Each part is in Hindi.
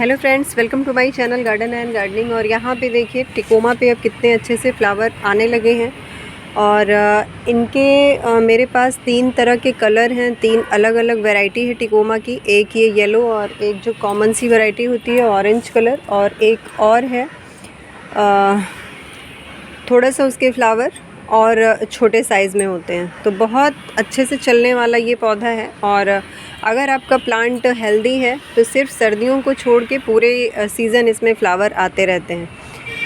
Hello friends, welcome to my channel garden and gardening. और यहाँ पे देखिए टिकोमा पे अब कितने अच्छे से फ्लावर आने लगे हैं। और इनके मेरे पास 3 तरह के कलर हैं, 3 अलग अलग वैरायटी है टिकोमा की। एक ये येलो और एक जो कॉमन सी वैरायटी होती है ऑरेंज कलर, और एक और है थोड़ा सा उसके फ्लावर और छोटे साइज़ में होते हैं। तो बहुत अच्छे से चलने वाला ये पौधा है। और अगर आपका प्लांट हेल्दी है तो सिर्फ सर्दियों को छोड़ के पूरे सीज़न इसमें फ्लावर आते रहते हैं।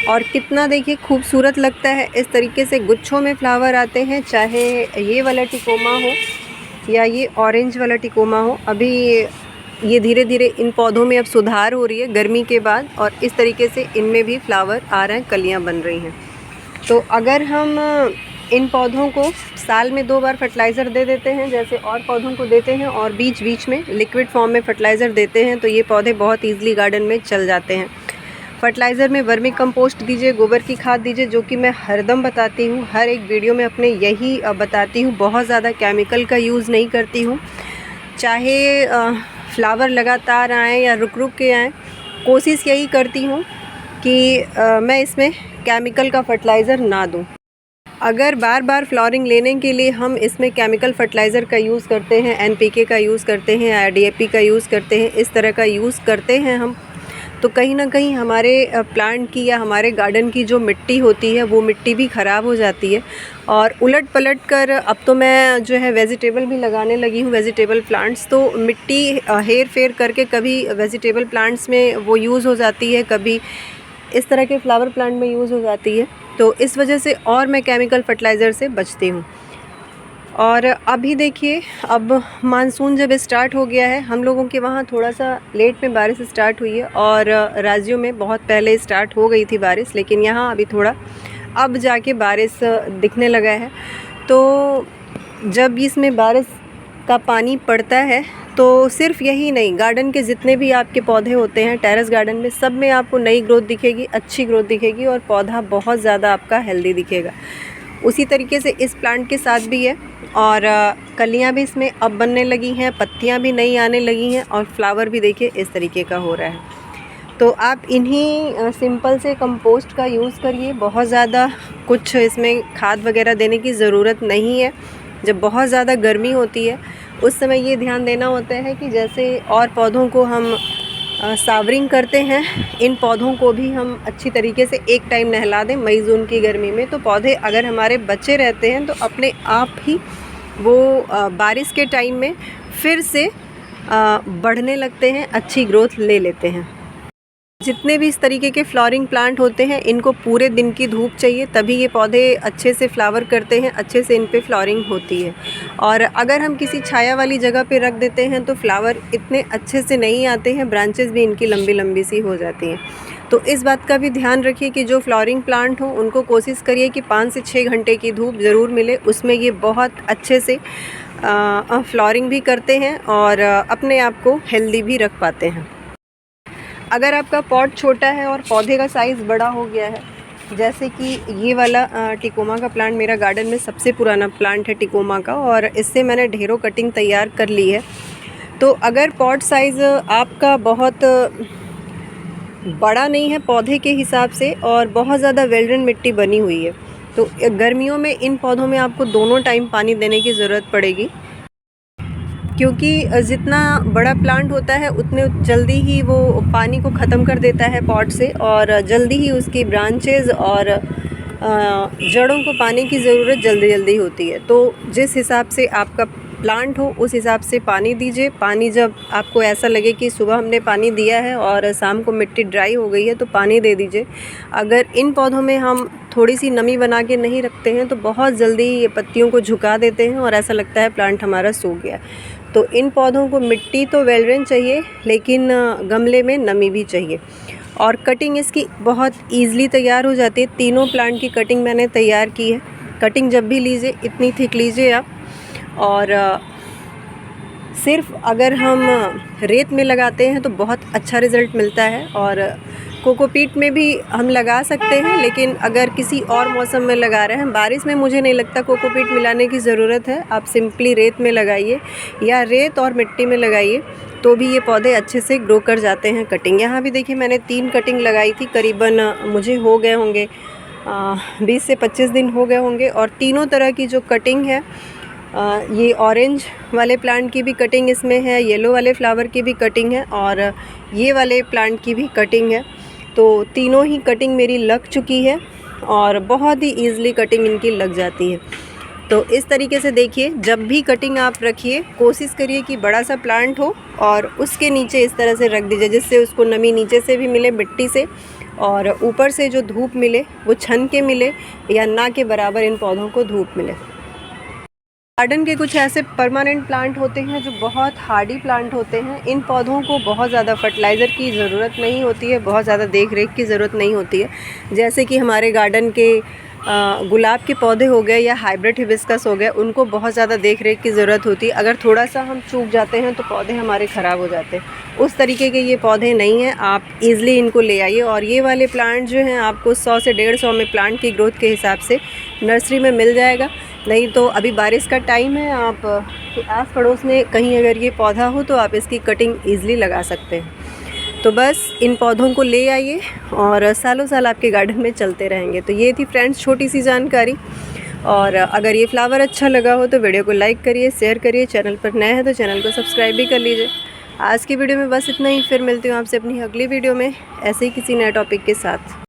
और कितना देखिए खूबसूरत लगता है, इस तरीके से गुच्छों में फ्लावर आते हैं, चाहे ये वाला टिकोमा हो या ये ऑरेंज वाला टिकोमा हो। अभी ये धीरे धीरे इन पौधों में अब सुधार हो रही है गर्मी के बाद, और इस तरीके से इनमें भी फ्लावर आ रहे हैं, कलियाँ बन रही हैं। तो अगर हम इन पौधों को साल में 2 बार फर्टिलाइज़र दे देते हैं जैसे और पौधों को देते हैं, और बीच बीच में लिक्विड फॉर्म में फर्टिलाइज़र देते हैं, तो ये पौधे बहुत ईज़िली गार्डन में चल जाते हैं। फर्टिलाइज़र में वर्मी कंपोस्ट दीजिए, गोबर की खाद दीजिए, जो कि मैं हरदम बताती हूँ, हर एक वीडियो में अपने यही बताती हूँ। बहुत ज़्यादा केमिकल का यूज़ नहीं करती हूँ। चाहे फ्लावर लगातार आएँ या रुक रुक के आएँ, कोशिश यही करती हूँ कि मैं इसमें केमिकल का फर्टिलाइज़र ना दूं। अगर बार बार फ्लावरिंग लेने के लिए हम इसमें केमिकल फर्टिलाइज़र का यूज़ करते हैं, एनपीके का यूज़ करते हैं या डीएपी का यूज़ करते हैं, इस तरह का यूज़ करते हैं हम, तो कहीं ना कहीं हमारे प्लांट की या हमारे गार्डन की जो मिट्टी होती है वो मिट्टी भी ख़राब हो जाती है। और उलट पलट कर अब तो मैं जो है वेजिटेबल भी लगाने लगी हूँ, वेजिटेबल प्लांट्स। तो मिट्टी हेर फेर करके कभी वेजिटेबल प्लांट्स में वो यूज़ हो जाती है, कभी इस तरह के फ्लावर प्लांट में यूज़ हो जाती है। तो इस वजह से और मैं केमिकल फर्टिलाइज़र से बचती हूँ। और अभी देखिए, अब मानसून जब स्टार्ट हो गया है, हम लोगों के वहाँ थोड़ा सा लेट में बारिश स्टार्ट हुई है, और राज्यों में बहुत पहले स्टार्ट हो गई थी बारिश, लेकिन यहाँ अभी थोड़ा अब जाके बारिश दिखने लगा है। तो जब इसमें बारिश का पानी पड़ता है तो सिर्फ यही नहीं, गार्डन के जितने भी आपके पौधे होते हैं टेरेस गार्डन में, सब में आपको नई ग्रोथ दिखेगी, अच्छी ग्रोथ दिखेगी, और पौधा बहुत ज़्यादा आपका हेल्दी दिखेगा। उसी तरीके से इस प्लांट के साथ भी है। और कलियां भी इसमें अब बनने लगी हैं, पत्तियां भी नई आने लगी हैं, और फ्लावर भी देखिए इस तरीके का हो रहा है। तो आप इन्हीं सिंपल से कंपोस्ट का यूज़ करिए। बहुत ज़्यादा कुछ इसमें खाद वगैरह देने की ज़रूरत नहीं है। जब बहुत ज़्यादा गर्मी होती है उस समय ये ध्यान देना होता है कि जैसे और पौधों को हम सावरिंग करते हैं, इन पौधों को भी हम अच्छी तरीके से एक टाइम नहला दें मई जून की गर्मी में। तो पौधे अगर हमारे बचे रहते हैं तो अपने आप ही वो बारिश के टाइम में फिर से बढ़ने लगते हैं, अच्छी ग्रोथ ले लेते हैं। जितने भी इस तरीके के फ्लावरिंग प्लांट होते हैं, इनको पूरे दिन की धूप चाहिए, तभी ये पौधे अच्छे से फ्लावर करते हैं, अच्छे से इन पे फ्लावरिंग होती है। और अगर हम किसी छाया वाली जगह पे रख देते हैं तो फ्लावर इतने अच्छे से नहीं आते हैं, ब्रांचेस भी इनकी लंबी लंबी सी हो जाती हैं। तो इस बात का भी ध्यान रखिए कि जो फ्लावरिंग प्लांट हो उनको कोशिश करिए कि 5 से 6 घंटे की धूप ज़रूर मिले, उसमें ये बहुत अच्छे से फ्लावरिंग भी करते हैं और अपने आप को हेल्दी भी रख पाते हैं। अगर आपका पॉट छोटा है और पौधे का साइज़ बड़ा हो गया है, जैसे कि ये वाला टिकोमा का प्लांट मेरा गार्डन में सबसे पुराना प्लांट है टिकोमा का, और इससे मैंने ढेरों कटिंग तैयार कर ली है। तो अगर पॉट साइज़ आपका बहुत बड़ा नहीं है पौधे के हिसाब से, और बहुत ज़्यादा वेल ड्रेन मिट्टी बनी हुई है, तो गर्मियों में इन पौधों में आपको दोनों टाइम पानी देने की ज़रूरत पड़ेगी, क्योंकि जितना बड़ा प्लांट होता है उतने जल्दी ही वो पानी को ख़त्म कर देता है पॉट से, और जल्दी ही उसकी ब्रांचेज़ और जड़ों को पानी की ज़रूरत जल्दी जल्दी होती है। तो जिस हिसाब से आपका प्लांट हो उस हिसाब से पानी दीजिए। पानी जब आपको ऐसा लगे कि सुबह हमने पानी दिया है और शाम को मिट्टी ड्राई हो गई है तो पानी दे दीजिए। अगर इन पौधों में हम थोड़ी सी नमी बना के नहीं रखते हैं तो बहुत जल्दी ये पत्तियों को झुका देते हैं और ऐसा लगता है प्लांट हमारा सूख गया। तो इन पौधों को मिट्टी तो वेल ड्रेन चाहिए, लेकिन गमले में नमी भी चाहिए। और कटिंग इसकी बहुत ईज़िली तैयार हो जाती है। तीनों प्लांट की कटिंग मैंने तैयार की है। कटिंग जब भी लीजिए इतनी थिक लीजिए आप। और सिर्फ अगर हम रेत में लगाते हैं तो बहुत अच्छा रिज़ल्ट मिलता है, और कोकोपीट में भी हम लगा सकते हैं, लेकिन अगर किसी और मौसम में लगा रहे हैं, बारिश में मुझे नहीं लगता कोकोपीट मिलाने की ज़रूरत है। आप सिंपली रेत में लगाइए या रेत और मिट्टी में लगाइए तो भी ये पौधे अच्छे से ग्रो कर जाते हैं। कटिंग यहाँ भी देखिए मैंने 3 कटिंग लगाई थी, करीबन मुझे हो गए होंगे 20 से 25 दिन हो गए होंगे। और तीनों तरह की जो कटिंग है, ये ऑरेंज वाले प्लांट की भी कटिंग इसमें है, येलो वाले फ्लावर की भी कटिंग है और ये वाले प्लांट की भी कटिंग है। तो तीनों ही कटिंग मेरी लग चुकी है और बहुत ही ईज़िली कटिंग इनकी लग जाती है। तो इस तरीके से देखिए, जब भी कटिंग आप रखिए कोशिश करिए कि बड़ा सा प्लांट हो और उसके नीचे इस तरह से रख दीजिए, जिससे उसको नमी नीचे से भी मिले मिट्टी से और ऊपर से जो धूप मिले वो छन के मिले, या ना के बराबर इन पौधों को धूप मिले। गार्डन के कुछ ऐसे परमानेंट प्लांट होते हैं जो बहुत हार्डी प्लांट होते हैं। इन पौधों को बहुत ज़्यादा फर्टिलाइज़र की ज़रूरत नहीं होती है, बहुत ज़्यादा देख रेख की ज़रूरत नहीं होती है। जैसे कि हमारे गार्डन के गुलाब के पौधे हो गए या हाइब्रिड हिबिस्कस हो गए, उनको बहुत ज़्यादा देख रेख की ज़रूरत होती है। अगर थोड़ा सा हम चूक जाते हैं तो पौधे हमारे ख़राब हो जाते हैं। उस तरीके के ये पौधे नहीं हैं, आप ईज़िली इनको ले आइए। और ये वाले प्लांट जो हैं आपको 100 से 150 में प्लांट की ग्रोथ के हिसाब से नर्सरी में मिल जाएगा। नहीं तो अभी बारिश का टाइम है, आप आस पड़ोस में कहीं अगर ये पौधा हो तो आप इसकी कटिंग ईज़िली लगा सकते हैं। तो बस इन पौधों को ले आइए और सालों साल आपके गार्डन में चलते रहेंगे। तो ये थी फ्रेंड्स छोटी सी जानकारी। और अगर ये फ्लावर अच्छा लगा हो तो वीडियो को लाइक करिए, शेयर करिए, चैनल पर नए हैं तो चैनल को सब्सक्राइब भी कर लीजिए। आज की वीडियो में बस इतना ही, फिर मिलती हूँ आपसे अपनी अगली वीडियो में ऐसे ही किसी नए टॉपिक के साथ।